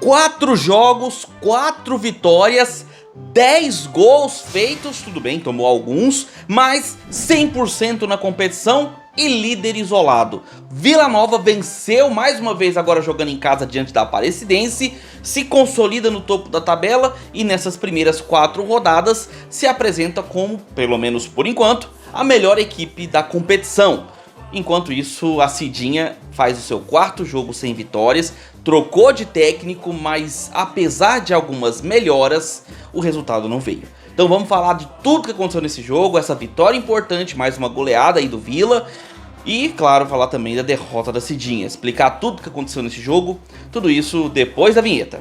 4 jogos, 4 vitórias, 10 gols feitos, tudo bem, tomou alguns, mas 100% na competição e líder isolado. Vila Nova venceu mais uma vez agora jogando em casa diante da Aparecidense, se consolida no topo da tabela e nessas primeiras 4 rodadas se apresenta como, pelo menos por enquanto, a melhor equipe da competição. Enquanto isso, a Cidinha faz o seu 4º jogo sem vitórias, trocou de técnico, mas apesar de algumas melhoras, o resultado não veio. Então vamos falar de tudo que aconteceu nesse jogo, essa vitória importante, mais uma goleada aí do Vila. E, claro, falar também da derrota da Cidinha, explicar tudo que aconteceu nesse jogo, tudo isso depois da vinheta.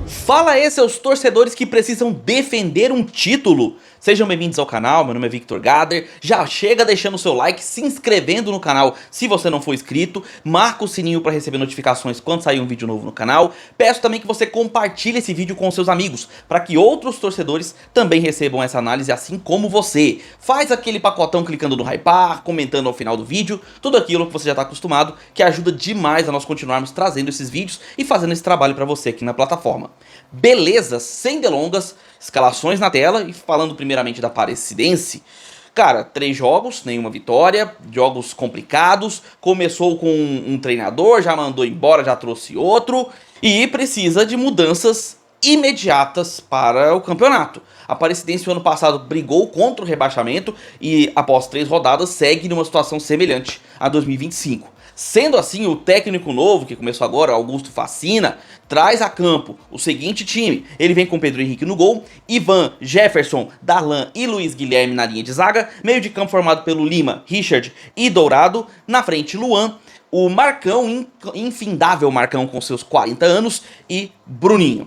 Fala aí, seus torcedores que precisam defender um título. Sejam bem-vindos ao canal, meu nome é Victor Gader. Já chega deixando o seu like, se inscrevendo no canal se você não for inscrito. Marca o sininho para receber notificações quando sair um vídeo novo no canal. Peço também que você compartilhe esse vídeo com seus amigos, para que outros torcedores também recebam essa análise assim como você. Faz aquele pacotão clicando no hypar, comentando ao final do vídeo, tudo aquilo que você já está acostumado, que ajuda demais a nós continuarmos trazendo esses vídeos e fazendo esse trabalho para você aqui na plataforma. Beleza, sem delongas, escalações na tela e falando primeiramente da Aparecidense. Cara, 3 jogos, nenhuma vitória, jogos complicados, começou com um treinador, já mandou embora, já trouxe outro e precisa de mudanças imediatas para o campeonato. A Aparecidense no ano passado brigou contra o rebaixamento e após 3 rodadas segue numa situação semelhante a 2025. Sendo assim, o técnico novo, que começou agora, Augusto Facina, traz a campo o seguinte time. Ele vem com Pedro Henrique no gol, Ivan, Jefferson, Darlan e Luiz Guilherme na linha de zaga, meio de campo formado pelo Lima, Richard e Dourado, na frente Luan, o Marcão, infindável Marcão com seus 40 anos e Bruninho.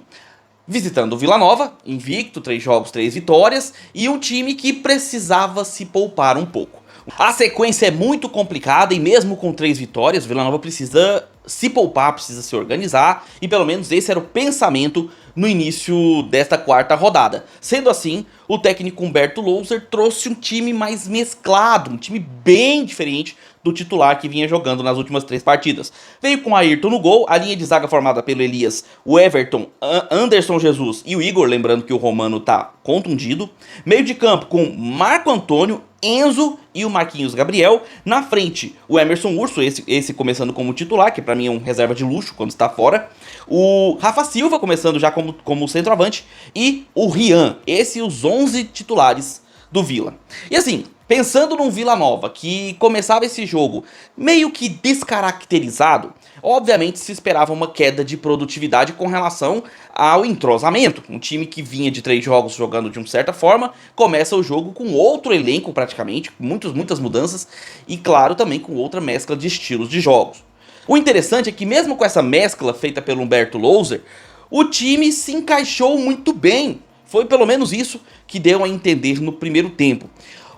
Visitando o Vila Nova, invicto, 3 jogos, 3 vitórias, e um time que precisava se poupar um pouco. A sequência é muito complicada e mesmo com 3 vitórias, o Vila Nova precisa se poupar, precisa se organizar e pelo menos esse era o pensamento no início desta 4ª rodada. Sendo assim, o técnico Humberto Louser trouxe um time mais mesclado, um time bem diferente do titular que vinha jogando nas últimas 3 partidas. Veio com Ayrton no gol, a linha de zaga formada pelo Elias, o Everton, Anderson Jesus e o Igor, lembrando que o Romano tá contundido. Meio de campo com Marco Antônio, Enzo e o Marquinhos Gabriel. Na frente, o Emerson Urso, esse começando como titular, que pra mim é um reserva de luxo quando está fora. O Rafa Silva começando já como centroavante. E o Rian, os 11 titulares do Vila. E assim, pensando num Vila Nova que começava esse jogo meio que descaracterizado, obviamente se esperava uma queda de produtividade com relação ao entrosamento. Um time que vinha de 3 jogos jogando de uma certa forma, começa o jogo com outro elenco praticamente, muitas mudanças e claro também com outra mescla de estilos de jogos. O interessante é que mesmo com essa mescla feita pelo Humberto Louser, o time se encaixou muito bem. Foi pelo menos isso que deu a entender no primeiro tempo.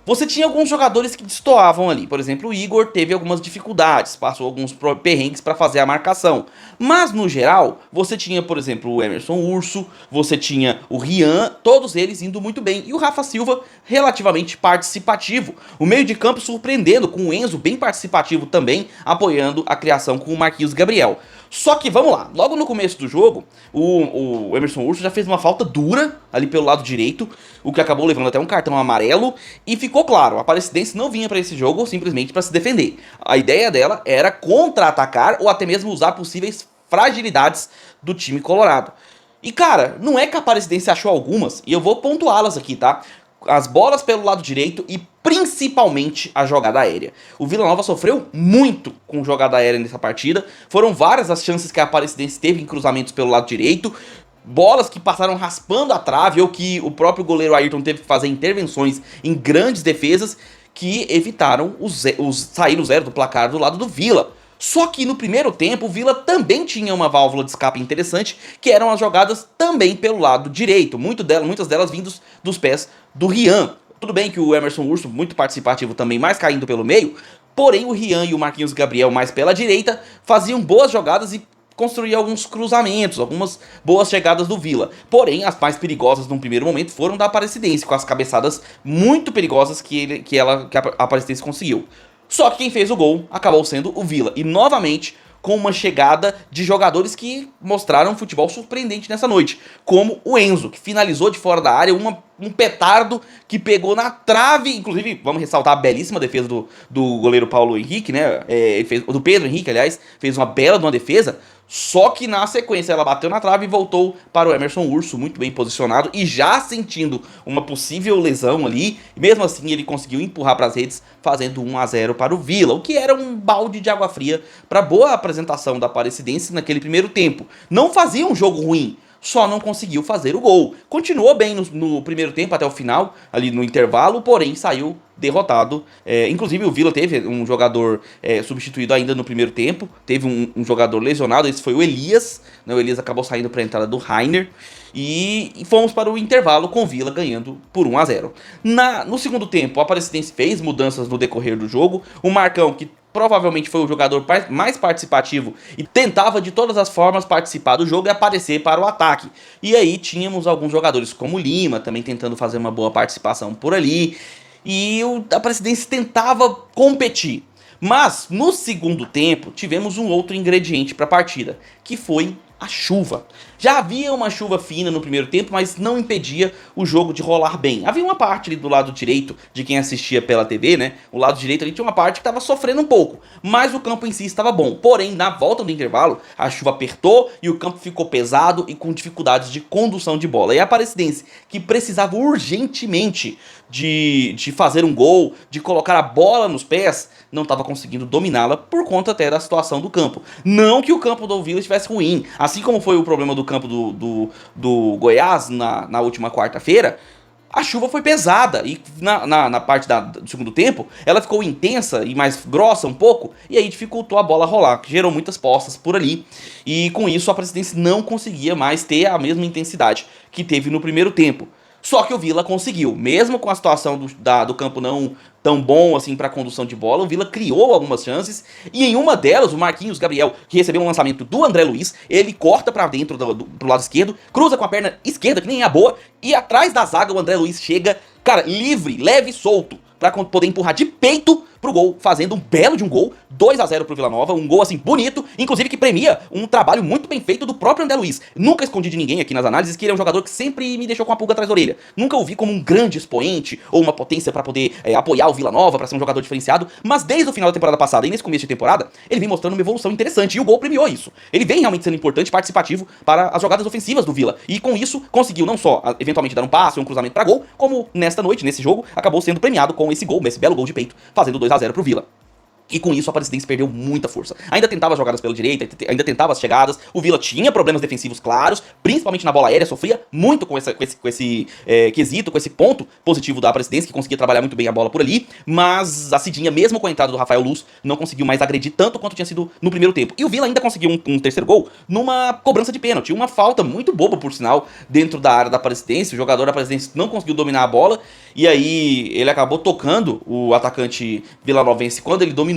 Você tinha alguns jogadores que destoavam ali, por exemplo, o Igor teve algumas dificuldades, passou alguns perrengues para fazer a marcação. Mas no geral, você tinha, por exemplo, o Emerson Urso, você tinha o Rian, todos eles indo muito bem. E o Rafa Silva relativamente participativo. O meio de campo surpreendendo, com o Enzo bem participativo também, apoiando a criação com o Marquinhos Gabriel. Só que vamos lá, logo no começo do jogo, o Emerson Urso já fez uma falta dura ali pelo lado direito, o que acabou levando até um cartão amarelo, e ficou claro, a Aparecidense não vinha para esse jogo simplesmente para se defender. A ideia dela era contra-atacar ou até mesmo usar possíveis fragilidades do time colorado. E cara, não é que a Aparecidense achou algumas, e eu vou pontuá-las aqui, tá? As bolas pelo lado direito e principalmente a jogada aérea. O Vila Nova sofreu muito com jogada aérea nessa partida. Foram várias as chances que a Aparecidense teve em cruzamentos pelo lado direito. Bolas que passaram raspando a trave ou que o próprio goleiro Ayrton teve que fazer intervenções em grandes defesas que evitaram sair no 0 do placar do lado do Vila. Só que no primeiro tempo o Vila também tinha uma válvula de escape interessante, que eram as jogadas também pelo lado direito, muitas delas vindas dos pés do Rian. Tudo bem que o Emerson Urso, muito participativo também, mais caindo pelo meio, porém o Rian e o Marquinhos Gabriel mais pela direita faziam boas jogadas e construir alguns cruzamentos, algumas boas chegadas do Vila. Porém, as mais perigosas num primeiro momento foram da Aparecidense, com as cabeçadas muito perigosas que a Aparecidense conseguiu. Só que quem fez o gol acabou sendo o Vila. E novamente, com uma chegada de jogadores que mostraram um futebol surpreendente nessa noite. Como o Enzo, que finalizou de fora da área um petardo que pegou na trave. Inclusive, vamos ressaltar a belíssima defesa do goleiro Paulo Henrique, né? Do Pedro Henrique, aliás, fez uma bela de uma defesa. Só que na sequência ela bateu na trave e voltou para o Emerson Urso, muito bem posicionado e já sentindo uma possível lesão ali. Mesmo assim ele conseguiu empurrar para as redes, fazendo 1-0 para o Vila, o que era um balde de água fria para a boa apresentação da Aparecidense naquele primeiro tempo. Não fazia um jogo ruim, só não conseguiu fazer o gol. Continuou bem no primeiro tempo até o final, ali no intervalo, porém saiu derrotado. Inclusive o Vila teve um jogador substituído ainda no primeiro tempo, teve um jogador lesionado, esse foi o Elias, né? O Elias acabou saindo para a entrada do Rainer, e fomos para o intervalo com o Vila ganhando por 1-0. No segundo tempo, a Aparecidense fez mudanças no decorrer do jogo, o Marcão, que provavelmente foi o jogador mais participativo e tentava de todas as formas participar do jogo e aparecer para o ataque. E aí tínhamos alguns jogadores como o Lima também tentando fazer uma boa participação por ali. E a Aparecidense tentava competir. Mas no segundo tempo tivemos um outro ingrediente para a partida, que foi a chuva. Já havia uma chuva fina no primeiro tempo, mas não impedia o jogo de rolar bem. Havia uma parte ali do lado direito, de quem assistia pela TV, né? O lado direito ali tinha uma parte que estava sofrendo um pouco, mas o campo em si estava bom. Porém, na volta do intervalo, a chuva apertou e o campo ficou pesado e com dificuldades de condução de bola. E a Aparecidense, que precisava urgentemente de fazer um gol, de colocar a bola nos pés, não estava conseguindo dominá-la por conta até da situação do campo. Não que o campo do Vila estivesse ruim, assim como foi o problema do campo do Goiás na última quarta-feira. A chuva foi pesada e na parte do segundo tempo ela ficou intensa e mais grossa um pouco, e aí dificultou a bola rolar, que gerou muitas postas por ali, e com isso a Aparecidense não conseguia mais ter a mesma intensidade que teve no primeiro tempo. Só que o Vila conseguiu, mesmo com a situação do campo não tão bom assim para condução de bola, o Vila criou algumas chances, e em uma delas o Marquinhos Gabriel, que recebeu um lançamento do André Luiz, ele corta para dentro pro lado esquerdo, cruza com a perna esquerda, que nem é a boa, e atrás da zaga o André Luiz chega, cara, livre, leve e solto, para poder empurrar de peito pro gol, fazendo um belo de um gol, 2-0 pro Vila Nova, um gol assim bonito, inclusive que premia um trabalho muito bem feito do próprio André Luiz. Nunca escondi de ninguém aqui nas análises que ele é um jogador que sempre me deixou com a pulga atrás da orelha. Nunca o vi como um grande expoente ou uma potência para poder apoiar o Vila Nova, para ser um jogador diferenciado, mas desde o final da temporada passada e nesse começo de temporada, ele vem mostrando uma evolução interessante e o gol premiou isso. Ele vem realmente sendo importante e participativo para as jogadas ofensivas do Vila, e com isso conseguiu não só eventualmente dar um passe ou um cruzamento para gol, como nesta noite, nesse jogo, acabou sendo premiado com esse gol, esse belo gol de peito, fazendo 2-0 pro Vila. E com isso a Aparecidense perdeu muita força. Ainda tentava as jogadas pela direita, ainda tentava as chegadas. O Vila tinha problemas defensivos claros, principalmente na bola aérea, sofria muito com esse quesito, com esse ponto positivo da Aparecidense, que conseguia trabalhar muito bem a bola por ali. Mas a Cidinha, mesmo com a entrada do Rafael Luz, não conseguiu mais agredir tanto quanto tinha sido no primeiro tempo. E o Vila ainda conseguiu um terceiro gol numa cobrança de pênalti, uma falta muito boba, por sinal, dentro da área da Aparecidense. O jogador da Aparecidense não conseguiu dominar a bola, e aí ele acabou tocando o atacante vilanovense quando ele dominou.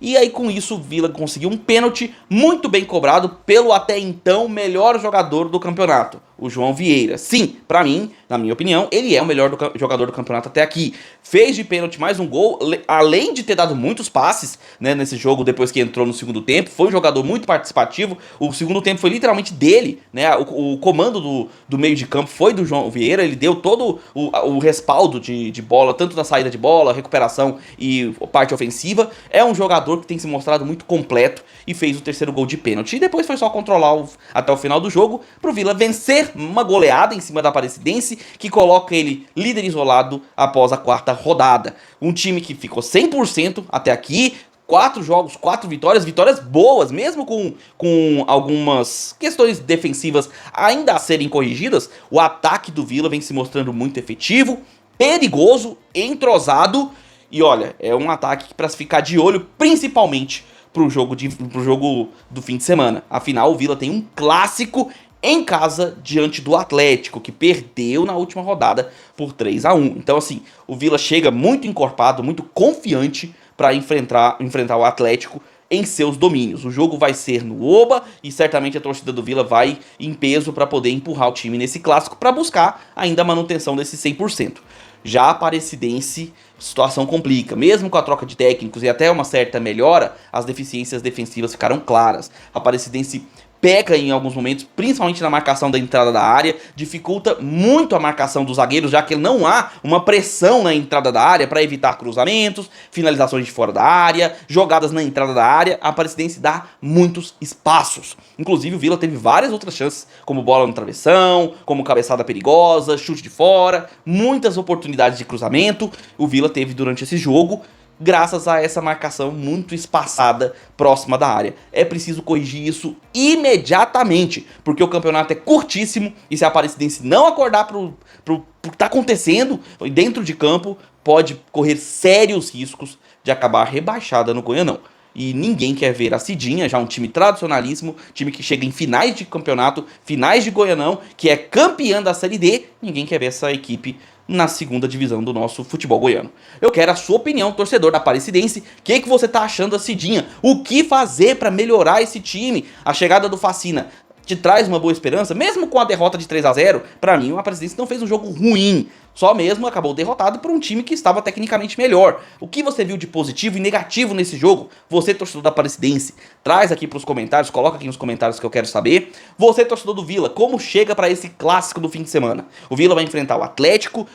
E aí com isso o Vila conseguiu um pênalti muito bem cobrado pelo até então melhor jogador do campeonato, o João Vieira. Sim, pra mim, na minha opinião, ele é o melhor jogador do campeonato até aqui. Fez de pênalti mais um gol, além de ter dado muitos passes, né, nesse jogo depois que entrou no segundo tempo. Foi um jogador muito participativo. O segundo tempo foi literalmente dele, né? O comando do meio de campo foi do João Vieira. Ele deu todo o respaldo de bola, tanto na saída de bola, recuperação e parte ofensiva. É um jogador que tem se mostrado muito completo e fez o terceiro gol de pênalti. E depois foi só controlar até o final do jogo pro Vila vencer uma goleada em cima da Aparecidense, que coloca ele líder isolado após a quarta rodada. Um time que ficou 100% até aqui, 4 jogos, 4 vitórias, vitórias boas, mesmo com algumas questões defensivas ainda a serem corrigidas. O ataque do Vila vem se mostrando muito efetivo, perigoso, entrosado, e olha, é um ataque para se ficar de olho, principalmente pro jogo do fim de semana. Afinal, o Vila tem um clássico em casa diante do Atlético, que perdeu na última rodada por 3-1. Então assim, o Vila chega muito encorpado, muito confiante para enfrentar o Atlético em seus domínios. O jogo vai ser no Oba e certamente a torcida do Vila vai em peso para poder empurrar o time nesse clássico para buscar ainda a manutenção desse 100%. Já a Aparecidense, a situação complica. Mesmo com a troca de técnicos e até uma certa melhora, as deficiências defensivas ficaram claras. A Aparecidense peca em alguns momentos, principalmente na marcação da entrada da área, dificulta muito a marcação dos zagueiros, já que não há uma pressão na entrada da área para evitar cruzamentos, finalizações de fora da área, jogadas na entrada da área. A Aparecidense dá muitos espaços. Inclusive o Vila teve várias outras chances, como bola no travessão, como cabeçada perigosa, chute de fora, muitas oportunidades de cruzamento o Vila teve durante esse jogo, graças a essa marcação muito espaçada próxima da área. É preciso corrigir isso imediatamente, porque o campeonato é curtíssimo e se a Aparecidense não acordar pro que tá acontecendo dentro de campo, pode correr sérios riscos de acabar rebaixada no Goianão. E ninguém quer ver a Cidinha, já um time tradicionalíssimo, time que chega em finais de campeonato, finais de Goianão, que é campeã da Série D, ninguém quer ver essa equipe na segunda divisão do nosso futebol goiano. Eu quero a sua opinião, torcedor da Aparecidense. O que você tá achando da Cidinha? O que fazer para melhorar esse time? A chegada do Facina te traz uma boa esperança? Mesmo com a derrota de 3-0, para mim o Aparecidense não fez um jogo ruim. Só mesmo acabou derrotado por um time que estava tecnicamente melhor. O que você viu de positivo e negativo nesse jogo? Você, torcedor da Aparecidense, traz aqui pros comentários, coloca aqui nos comentários que eu quero saber. Você, torcedor do Vila, como chega para esse clássico do fim de semana? O Vila vai enfrentar o Atlético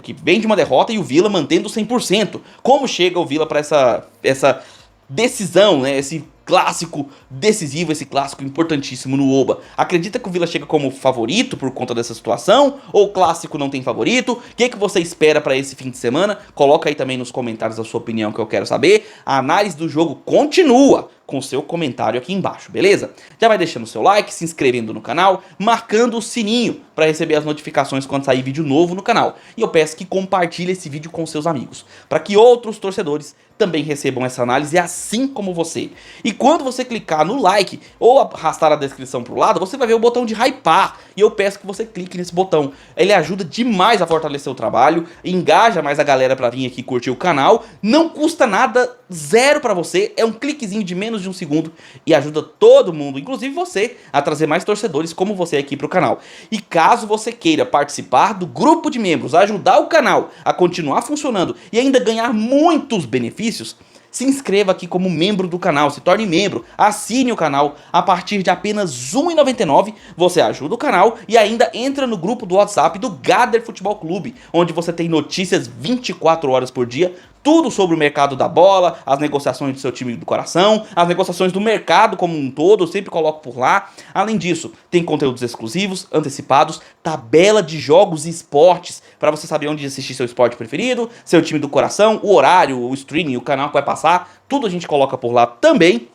que vem de uma derrota e o Vila mantendo 100%. Como chega o Vila para essa decisão, né? Esse clássico decisivo, esse clássico importantíssimo no Oba. Acredita que o Vila chega como favorito por conta dessa situação? Ou o clássico não tem favorito? O que você espera para esse fim de semana? Coloca aí também nos comentários a sua opinião que eu quero saber. A análise do jogo continua com o seu comentário aqui embaixo, beleza? Já vai deixando o seu like, se inscrevendo no canal, marcando o sininho para receber as notificações quando sair vídeo novo no canal. E eu peço que compartilhe esse vídeo com seus amigos, para que outros torcedores também recebam essa análise assim como você. E quando você clicar no like ou arrastar a descrição para o lado, você vai ver o botão de hypar. E eu peço que você clique nesse botão. Ele ajuda demais a fortalecer o trabalho, engaja mais a galera para vir aqui curtir o canal. Não custa nada, zero para você, é um cliquezinho de menos de um segundo e ajuda todo mundo, inclusive você, a trazer mais torcedores como você aqui pro canal. E caso você queira participar do grupo de membros, ajudar o canal a continuar funcionando e ainda ganhar muitos benefícios, se inscreva aqui como membro do canal, se torne membro, assine o canal. A partir de apenas R$ 1,99 você ajuda o canal e ainda entra no grupo do WhatsApp do Gader Futebol Clube, onde você tem notícias 24 horas por dia, tudo sobre o mercado da bola, as negociações do seu time do coração, as negociações do mercado como um todo, eu sempre coloco por lá. Além disso, tem conteúdos exclusivos, antecipados, tabela de jogos e esportes, para você saber onde assistir seu esporte preferido, seu time do coração, o horário, o streaming, o canal que vai passar, tudo a gente coloca por lá também,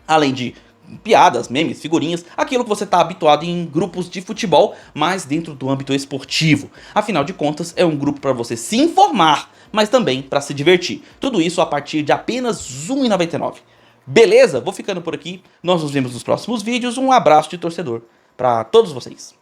além de piadas, memes, figurinhas, aquilo que você está habituado em grupos de futebol, mas dentro do âmbito esportivo. Afinal de contas, é um grupo para você se informar, mas também para se divertir. Tudo isso a partir de apenas R$ 1,99. Beleza? Vou ficando por aqui. Nós nos vemos nos próximos vídeos. Um abraço de torcedor para todos vocês.